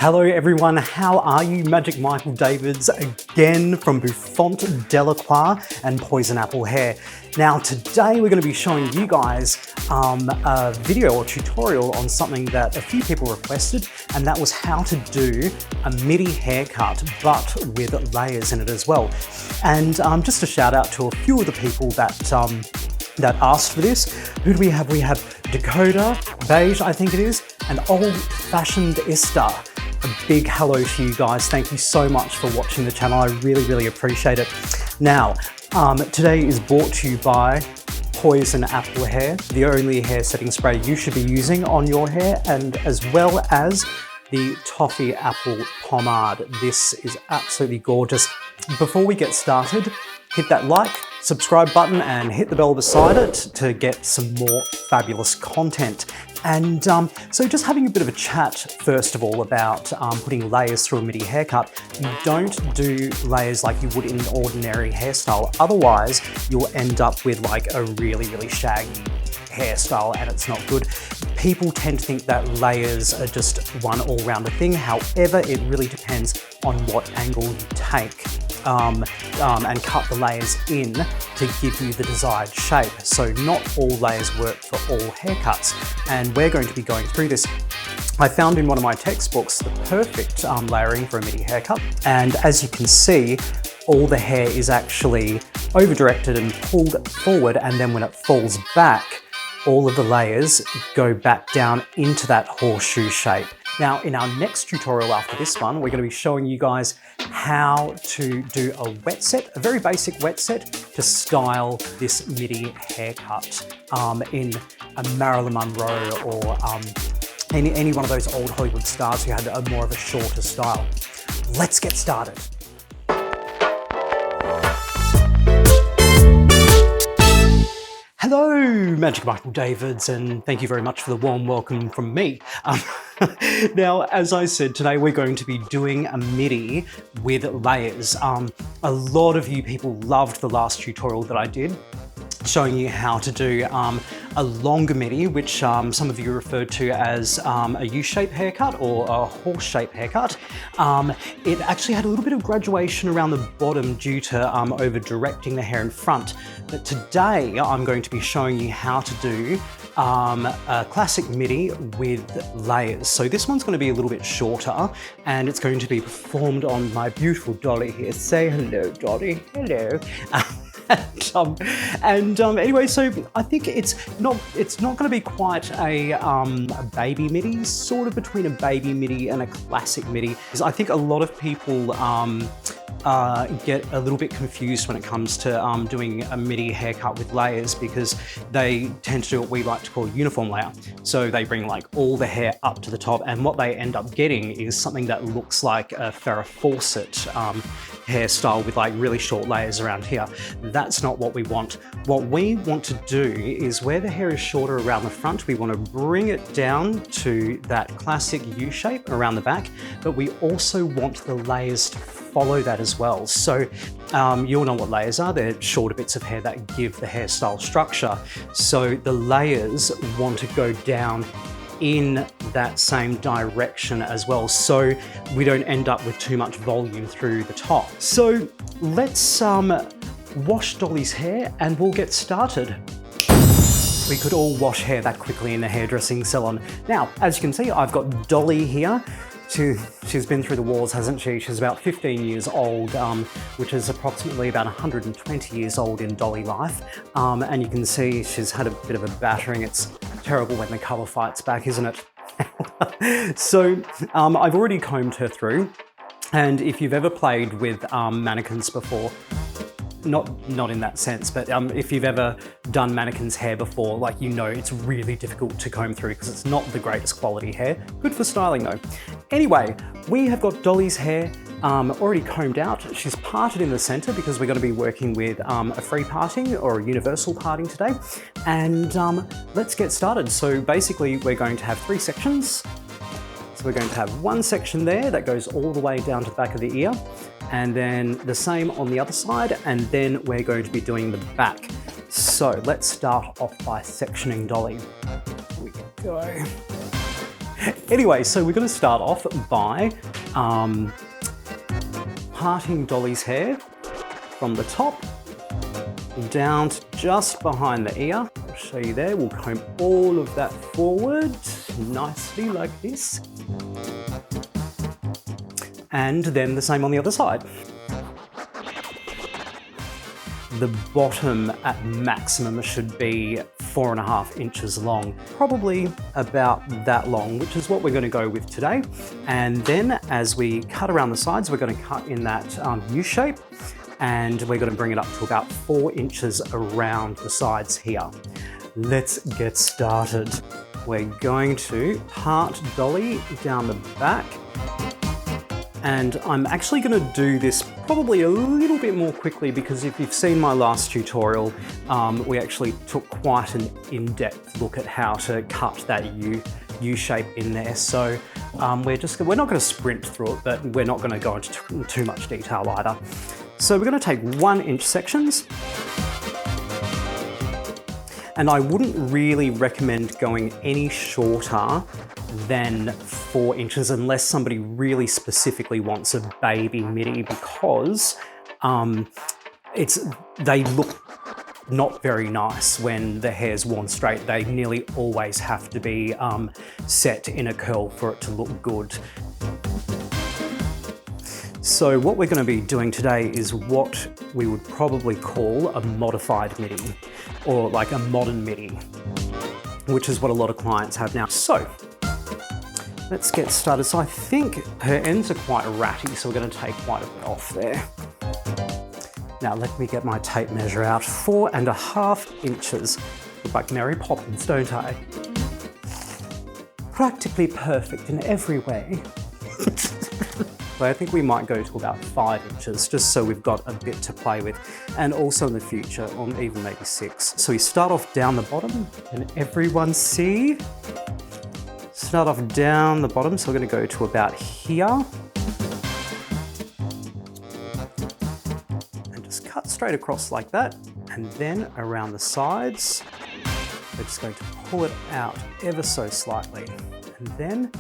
Hello everyone, how are you? Magic Michael Davids again from Bouffant, Delacroix and Poison Apple Hair. Now today we're going to be showing you guys a video or tutorial on something that a few people requested, and that was how to do a Middy haircut but with layers in it as well. And just a shout out to a few of the people that asked for this. Who do we have? We have Dakota, Beige I think it is, and Old Fashioned Ista. A big hello to you guys. Thank you so much for watching the channel. I really appreciate it. Now, today is brought to you by Poison Apple Hair, the only hair setting spray you should be using on your hair, and as well as the Toffee Apple Pomade. This is absolutely gorgeous. Before we get started, hit that like, subscribe button and hit the bell beside it to get some more fabulous content. And so just having a bit of a chat first of all about putting layers through a Middy haircut. You don't do layers like you would in an ordinary hairstyle, otherwise you'll end up with like a really shaggy hairstyle and it's not good. People tend to think that layers are just one all-rounder thing. However, it really depends on what angle you take and cut the layers in to give you the desired shape. So not all layers work for all haircuts, and we're going to be going through this. I found in one of my textbooks the perfect layering for a Middy haircut, and as you can see, all the hair is actually over-directed and pulled forward, and then when it falls back, all of the layers go back down into that horseshoe shape. Now, in our next tutorial after this one, we're going to be showing you guys how to do a wet set, a very basic wet set to style this Middy haircut in a Marilyn Monroe or any one of those old Hollywood stars who had a more of a shorter style. Let's get started. Hello, Magic Michael Davids, and thank you very much for the warm welcome from me. Now, as I said, today we're going to be doing a Middy with layers. A lot of you people loved the last tutorial that I did, showing you how to do a longer Middy, which some of you referred to as a U-shaped haircut or a horse-shaped haircut. It actually had a little bit of graduation around the bottom due to over-directing the hair in front. But today I'm going to be showing you how to do a classic Middy with layers. So this one's going to be a little bit shorter, and it's going to be performed on my beautiful Dolly here. Say hello, Dolly. Hello. Anyway, so I think it's not going to be quite a baby Middy, sort of between a baby Middy and a classic Middy. Because I think a lot of people get a little bit confused when it comes to doing a Middy haircut with layers, because they tend to do what we like to call a uniform layer. So they bring like all the hair up to the top, and what they end up getting is something that looks like a Farrah Fawcett hairstyle with like really short layers around here. That's not what we want. What we want to do is where the hair is shorter around the front, we want to bring it down to that classic U shape around the back, but we also want the layers to follow that as well. So you'll know what layers are. They're shorter bits of hair that give the hairstyle structure. So the layers want to go down in that same direction as well, so we don't end up with too much volume through the top. So let's wash Dolly's hair and we'll get started. We could all wash hair that quickly in the hairdressing salon. Now, as you can see, I've got Dolly here. She's been through the wars, hasn't she? She's about 15 years old, which is approximately about 120 years old in Dolly life. And you can see she's had a bit of a battering. It's terrible when the colour fights back, isn't it? So I've already combed her through. And if you've ever played with mannequins before, not in that sense, but if you've ever done mannequin's hair before, like, you know it's really difficult to comb through because it's not the greatest quality hair. Good for styling though. Anyway, we have got Dolly's hair already combed out. She's parted in the center because we're going to be working with a free parting or a universal parting today. And let's get started. So basically we're going to have 3 sections. So we're going to have one section there that goes all the way down to the back of the ear, and then the same on the other side, and then we're going to be doing the back. So let's start off by sectioning Dolly. Here we go. Anyway, so we're going to start off by parting Dolly's hair from the top down to just behind the ear. I'll show you there. We'll comb all of that forward nicely like this. And then the same on the other side. The bottom at maximum should be 4.5 inches long, probably about that long, which is what we're going to go with today. And then as we cut around the sides, we're going to cut in that U shape, and we're going to bring it up to about 4 inches around the sides here. Let's get started. We're going to part Dolly down the back. And I'm actually going to do this probably a little bit more quickly because if you've seen my last tutorial, we actually took quite an in-depth look at how to cut that U shape in there. So we're not going to sprint through it, but we're not going to go into too much detail either. So we're going to take 1 inch sections. And I wouldn't really recommend going any shorter than 4 inches unless somebody really specifically wants a baby Middy, because they look not very nice when the hair's worn straight. They nearly always have to be set in a curl for it to look good. So what we're going to be doing today is what we would probably call a modified Middy, or like a modern Middy, which is what a lot of clients have now. So let's get started. So I think her ends are quite ratty, so we're going to take quite a bit off there. Now let me get my tape measure out. 4.5 inches. Look like Mary Poppins, don't I? Practically perfect in every way. So I think we might go to about 5 inches, just so we've got a bit to play with. And also in the future, or even maybe 6. So we start off down the bottom, and everyone see? Start off down the bottom, so we're going to go to about here. And just cut straight across like that. And then around the sides, we're just going to pull it out ever so slightly. And then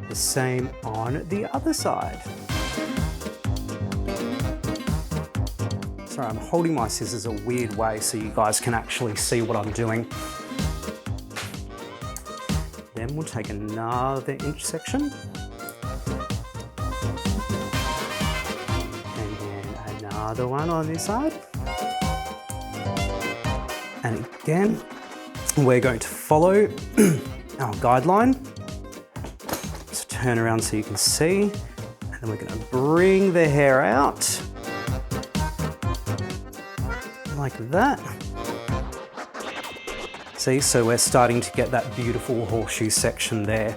the same on the other side. Sorry, I'm holding my scissors a weird way so you guys can actually see what I'm doing. Then we'll take another inch section. And then another one on this side. And again, we're going to follow our guideline. Just turn around so you can see. And then we're going to bring the hair out. Like that. See, so we're starting to get that beautiful horseshoe section there.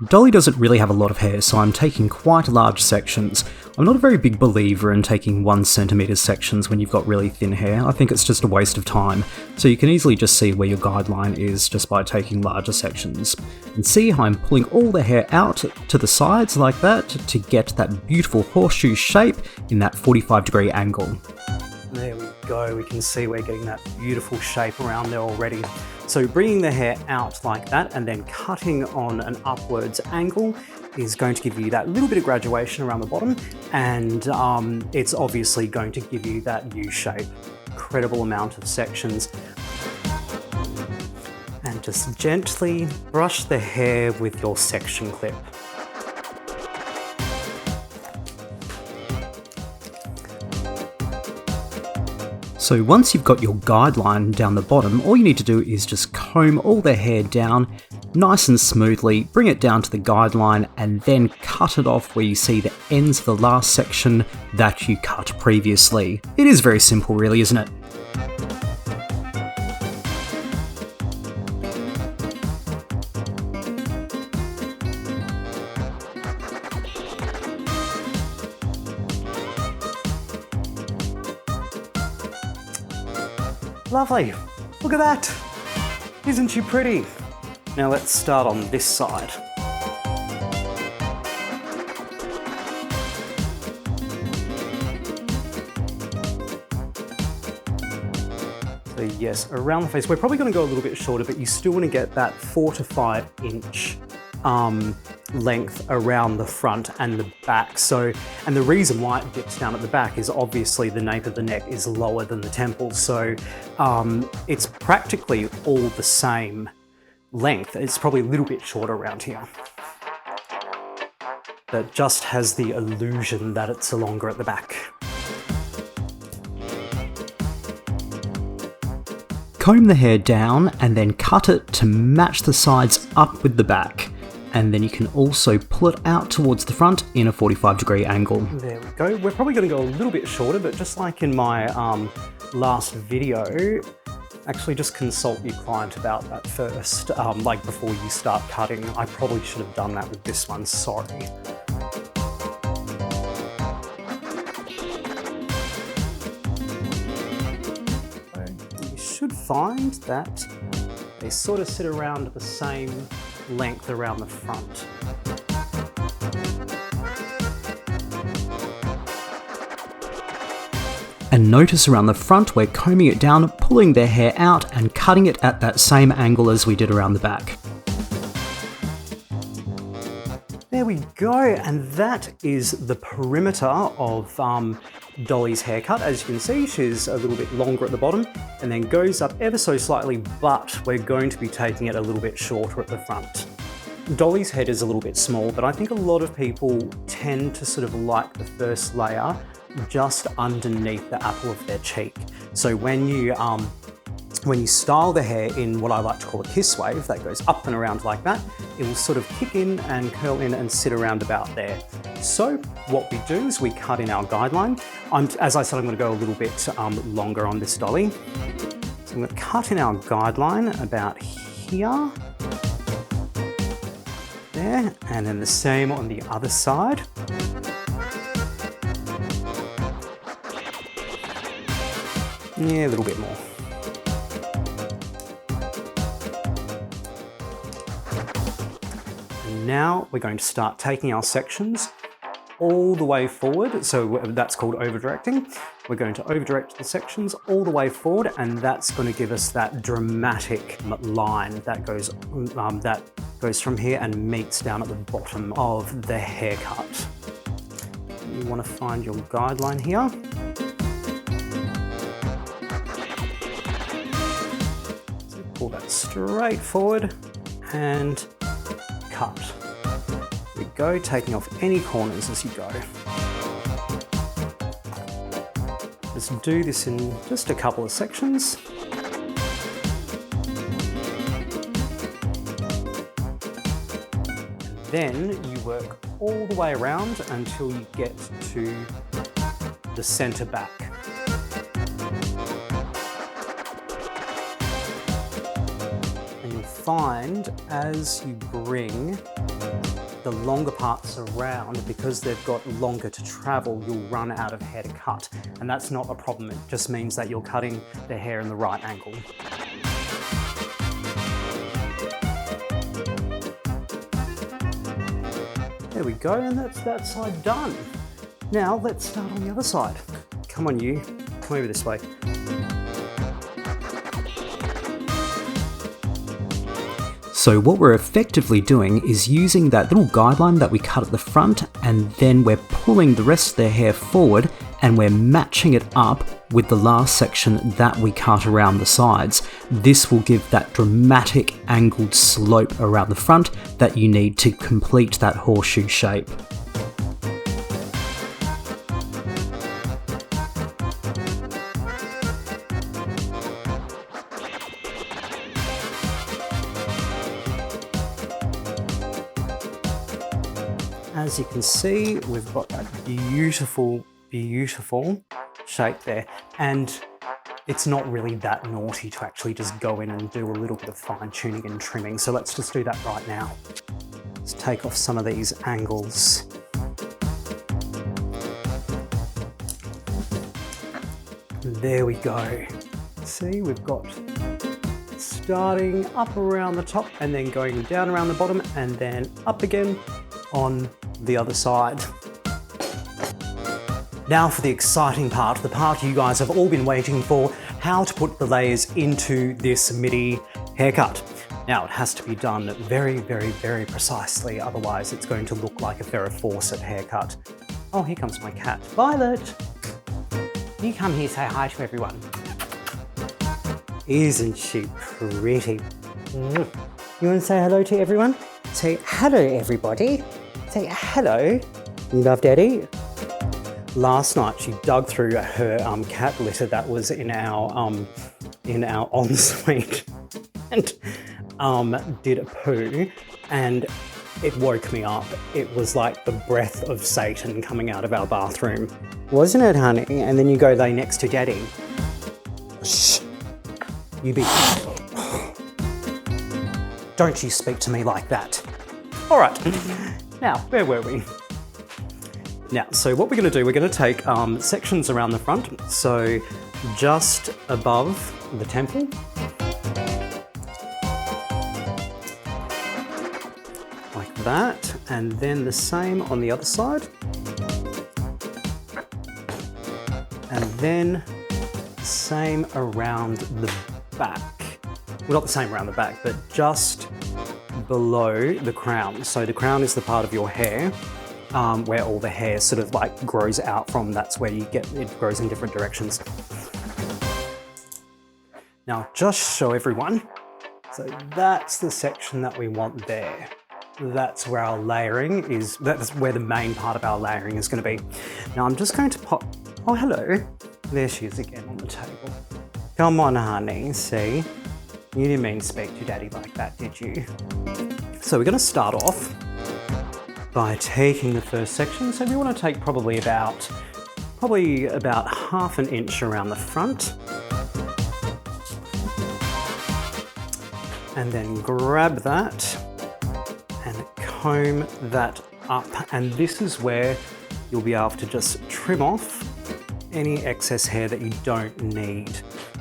Dolly doesn't really have a lot of hair, so I'm taking quite large sections. I'm not a very big believer in taking 1 centimetre sections when you've got really thin hair. I think it's just a waste of time. So you can easily just see where your guideline is just by taking larger sections. And see how I'm pulling all the hair out to the sides like that to get that beautiful horseshoe shape in that 45-degree angle. There we go, we can see we're getting that beautiful shape around there already. So bringing the hair out like that and then cutting on an upwards angle is going to give you that little bit of graduation around the bottom, and it's obviously going to give you that U shape. Incredible amount of sections. And just gently brush the hair with your section clip. So once you've got your guideline down the bottom, all you need to do is just comb all the hair down nice and smoothly, bring it down to the guideline, and then cut it off where you see the ends of the last section that you cut previously. It is very simple really, isn't it? Lovely, look at that. Isn't she pretty? Now let's start on this side. So yes, around the face. We're probably going to go a little bit shorter, but you still want to get that 4 to 5 inch length around the front and the back. So, and the reason why it dips down at the back is obviously the nape of the neck is lower than the temples. So it's practically all the same length. It's probably a little bit shorter around here. That just has the illusion that it's longer at the back. Comb the hair down and then cut it to match the sides up with the back. And then you can also pull it out towards the front in a 45-degree angle. There we go. We're probably going to go a little bit shorter, but just like in my last video, actually just consult your client about that first, like before you start cutting. I probably should have done that with this one, sorry. You should find that they sort of sit around the same length around the front. And notice around the front we're combing it down, pulling their hair out and cutting it at that same angle as we did around the back. There we go, and that is the perimeter of Dolly's haircut. As you can see, she's a little bit longer at the bottom and then goes up ever so slightly, but we're going to be taking it a little bit shorter at the front. Dolly's head is a little bit small, but I think a lot of people tend to sort of like the first layer just underneath the apple of their cheek. So when you style the hair in what I like to call a kiss wave, that goes up and around like that, it will sort of kick in and curl in and sit around about there. So what we do is we cut in our guideline. As I said, I'm going to go a little bit longer on this dolly. So I'm going to cut in our guideline about here, there, and then the same on the other side. Yeah, a little bit more. And now we're going to start taking our sections all the way forward. So that's called over directing. We're going to over direct the sections all the way forward, and that's going to give us that dramatic line that goes from here and meets down at the bottom of the haircut. You want to find your guideline here. Pull that straight forward and cut. There we go, taking off any corners as you go. Let's do this in just a couple of sections. Then you work all the way around until you get to the center back. Find as you bring the longer parts around, because they've got longer to travel, you'll run out of hair to cut. And that's not a problem, it just means that you're cutting the hair in the right angle. There we go, and that's that side done. Now let's start on the other side. Come on you, come over this way. So what we're effectively doing is using that little guideline that we cut at the front, and then we're pulling the rest of their hair forward and we're matching it up with the last section that we cut around the sides. This will give that dramatic angled slope around the front that you need to complete that horseshoe shape. As you can see, we've got that beautiful, beautiful shape there. And it's not really that naughty to actually just go in and do a little bit of fine tuning and trimming. So let's just do that right now. Let's take off some of these angles. There we go. See, we've got starting up around the top and then going down around the bottom and then up again on the other side. Now for the exciting part, the part you guys have all been waiting for. how to put the layers into this Middy haircut. Now, it has to be done very, very, very precisely, otherwise it's going to look like a Farrah Fawcett haircut. Oh, here comes my cat. Violet! You come here, say hi to everyone. Isn't she pretty? You want to say hello to everyone? Say hello, everybody. Say hello. You love Daddy? Last night she dug through her cat litter that was in our ensuite and did a poo, and it woke me up. It was like the breath of Satan coming out of our bathroom. Wasn't it, honey? And then you go lay next to Daddy. Shh. You be... Don't you speak to me like that. All right. Now, where were we? Now, so what we're going to do, we're going to take sections around the front. So just above the temple. Like that. And then the same on the other side. And then same around the back. Well, not the same around the back, but just below the crown. So the crown is the part of your hair where all the hair sort of like grows out from. That's where you get, it grows in different directions. Now just show everyone. So that's the section that we want there. That's where our layering is, that's where the main part of our layering is going to be. Now I'm just going to pop, oh hello, there she is again on the table. Come on honey, see? You didn't mean to speak to Daddy like that, did you? So we're going to start off by taking the first section. So we want to take probably about half an inch around the front. And then grab that and comb that up. And this is where you'll be able to just trim off any excess hair that you don't need.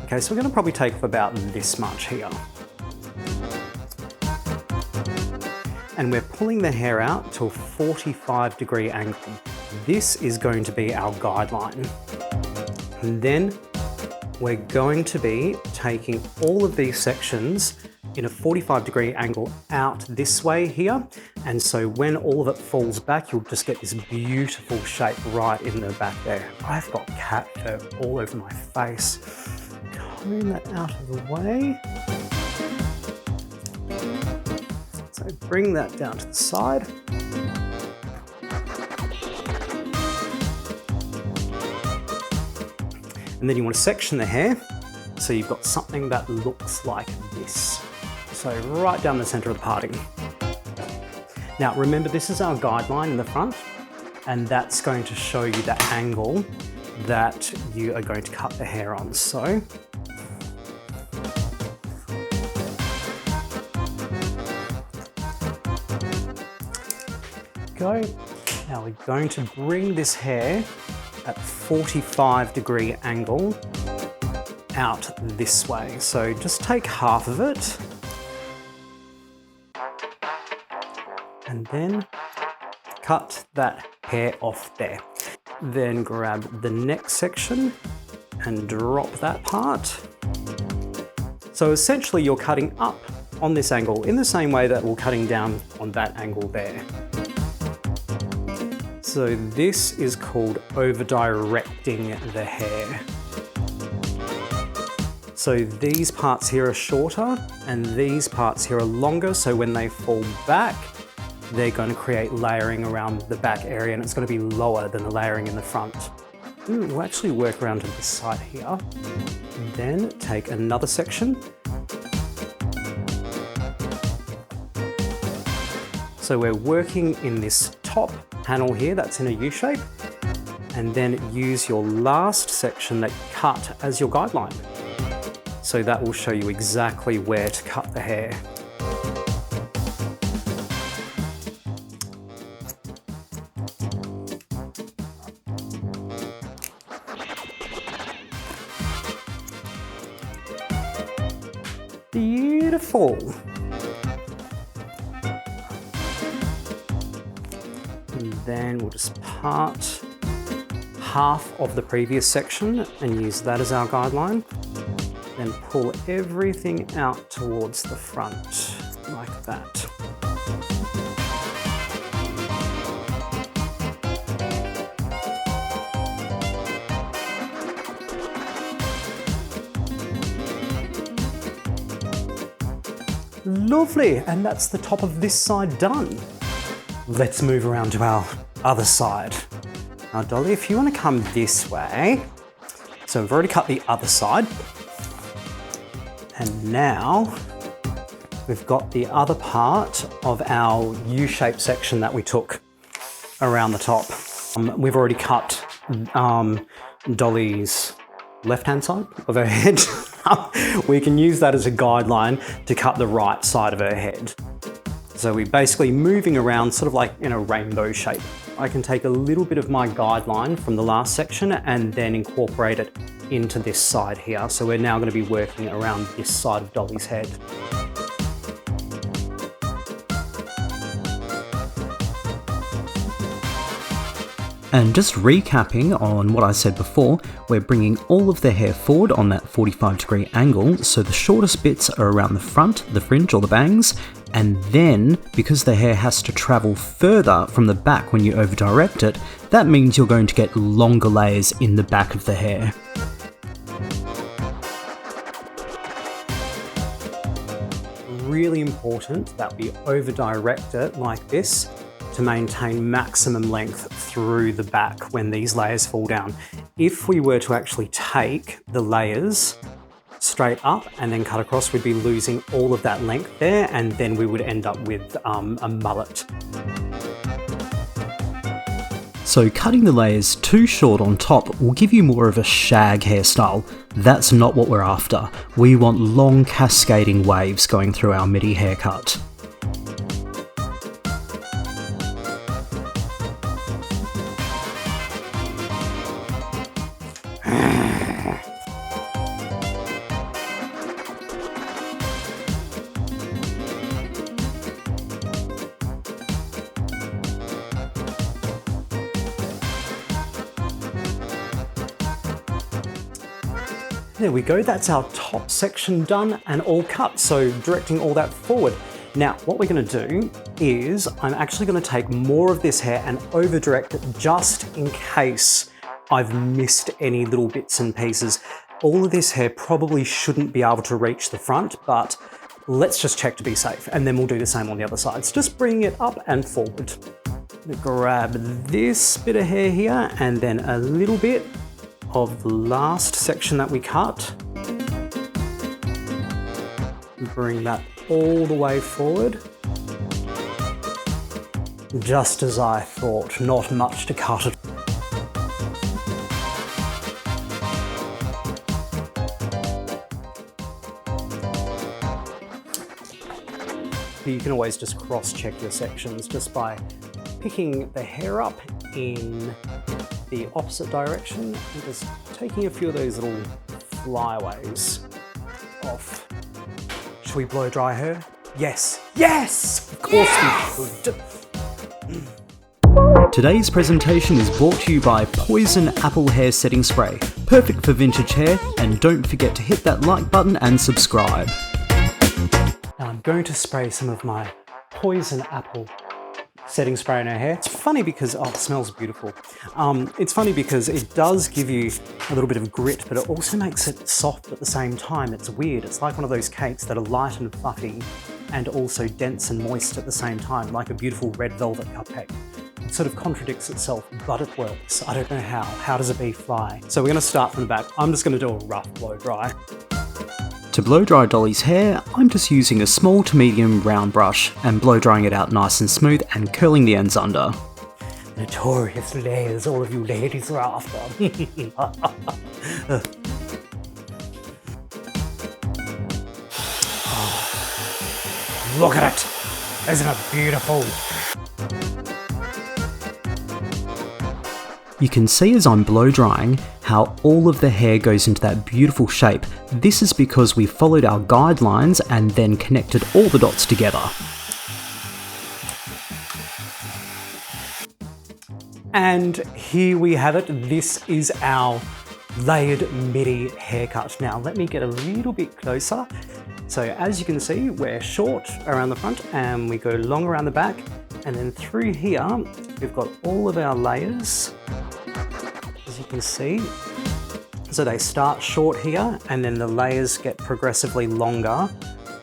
Okay, so we're going to probably take about this much here. And we're pulling the hair out to a 45-degree angle. This is going to be our guideline. And then we're going to be taking all of these sections in a 45-degree angle out this way here. And so when all of it falls back, you'll just get this beautiful shape right in the back there. I've got cat fur all over my face. Comb that out of the way. So bring that down to the side. And then you want to section the hair so you've got something that looks like this. So right down the center of the parting. Now remember, this is our guideline in the front, and that's going to show you the angle that you are going to cut the hair on. So go. Now we're going to bring this hair at 45-degree angle out this way. So just take half of it and then cut that hair off there. Then grab the next section and drop that part. So essentially you're cutting up on this angle in the same way that we're cutting down on that angle there. So this is called over-directing the hair. So these parts here are shorter and these parts here are longer, so when they fall back, they're going to create layering around the back area, and it's going to be lower than the layering in the front. We'll actually work around to this side here. And then take another section. So we're working in this top panel here that's in a U shape, and then use your last section that you cut as your guideline. So that will show you exactly where to cut the hair. Beautiful. And then we'll just part half of the previous section and use that as our guideline. then pull everything out towards the front, like that. Lovely, and that's the top of this side done. Let's move around to our other side. Now Dolly, if you want to come this way, so we've already cut the other side, and now we've got the other part of our U-shaped section that we took around the top. We've already cut Dolly's left-hand side of her head. We can use that as a guideline to cut the right side of her head. So we're basically moving around sort of like in a rainbow shape. I can take a little bit of my guideline from the last section and then incorporate it into this side here. So we're now going to be working around this side of Dolly's head. And just recapping on what I said before, we're bringing all of the hair forward on that 45-degree angle, so the shortest bits are around the front, the fringe or the bangs, and then, because the hair has to travel further from the back when you over-direct it, that means you're going to get longer layers in the back of the hair. Really important that we over-direct it like this to maintain maximum length through the back when these layers fall down. If we were to actually take the layers straight up and then cut across, we'd be losing all of that length there, and then we would end up with a mullet. So cutting the layers too short on top will give you more of a shag hairstyle. That's not what we're after. We want long cascading waves going through our Middy haircut. There we go, that's our top section done and all cut, so directing all that forward. Now, what we're going to do is I'm actually going to take more of this hair and over direct it just in case I've missed any little bits and pieces. All of this hair probably shouldn't be able to reach the front, but let's just check to be safe, and then we'll do the same on the other sides. Just bring it up and forward. Grab this bit of hair here and then a little bit of the last section that we cut. Bring that all the way forward. Just as I thought, not much to cut it. You can always just cross-check your sections just by picking the hair up in the opposite direction and just taking a few of those little flyaways off. Should we blow dry her? Yes, yes, of course we should. Today's presentation is brought to you by Poison Apple Hair Setting Spray. Perfect for vintage hair, and don't forget to hit that like button and subscribe. Now I'm going to spray some of my Poison Apple setting spray in her hair. It's funny because, oh, it smells beautiful. It's funny because it does give you a little bit of grit, but it also makes it soft at the same time. It's weird. It's like one of those cakes that are light and fluffy and also dense and moist at the same time, like a beautiful red velvet cupcake. It sort of contradicts itself, but it works. I don't know how. How does a bee fly? So we're going to start from the back. I'm just going to do a rough blow dry. To blow dry Dolly's hair, I'm just using a small to medium round brush and blow drying it out nice and smooth and curling the ends under. Notorious layers all of you ladies are after. Oh, look at it! Isn't it beautiful? You can see as I'm blow drying how all of the hair goes into that beautiful shape. This is because we followed our guidelines and then connected all the dots together. And here we have it. This is our layered Middy haircut. Now let me get a little bit closer. So as you can see, we're short around the front and we go long around the back, and then through here we've got all of our layers, as you can see. So they start short here and then the layers get progressively longer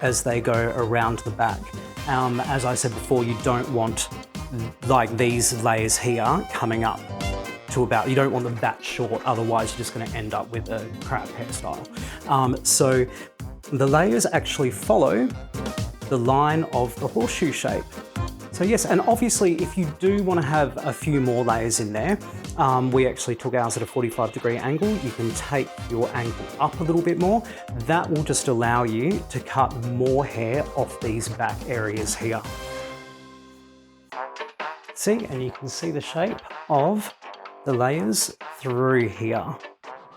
as they go around the back. As I said before, you don't want like these layers here coming up to about, you don't want them that short, otherwise you're just going to end up with a crap hairstyle. So the layers actually follow the line of the horseshoe shape. So yes, and obviously if you do want to have a few more layers in there, we actually took ours at a 45-degree angle. You can take your angle up a little bit more. That will just allow you to cut more hair off these back areas here. See, and you can see the shape of the layers through here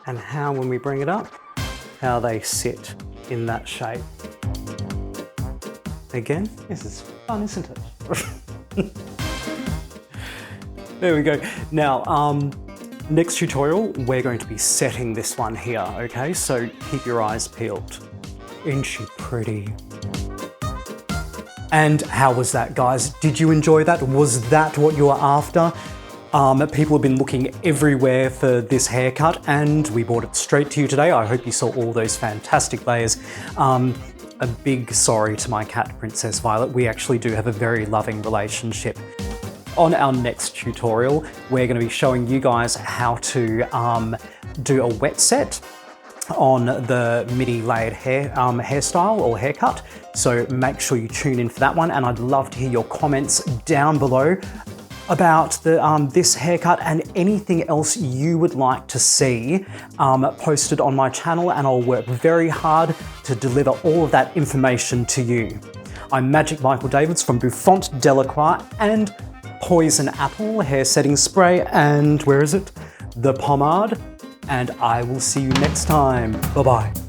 and how when we bring it up, how they sit in that shape. Again, this is fun, isn't it? There we go. Now, next tutorial, we're going to be setting this one here, okay? So keep your eyes peeled. Isn't she pretty? And how was that, guys? Did you enjoy that? Was that what you were after? People have been looking everywhere for this haircut and we brought it straight to you today. I hope you saw all those fantastic layers. A big sorry to my cat, Princess Violet. We actually do have a very loving relationship. On our next tutorial, we're going to be showing you guys how to do a wet set on the Middy layered hairstyle or haircut. So make sure you tune in for that one, and I'd love to hear your comments down below about this haircut and anything else you would like to see posted on my channel, and I'll work very hard to deliver all of that information to you. I'm Magic Michael Davids from Bouffant, Delacroix and Poison Apple hair setting spray, and where is it? The pomade, and I will see you next time. Bye-bye.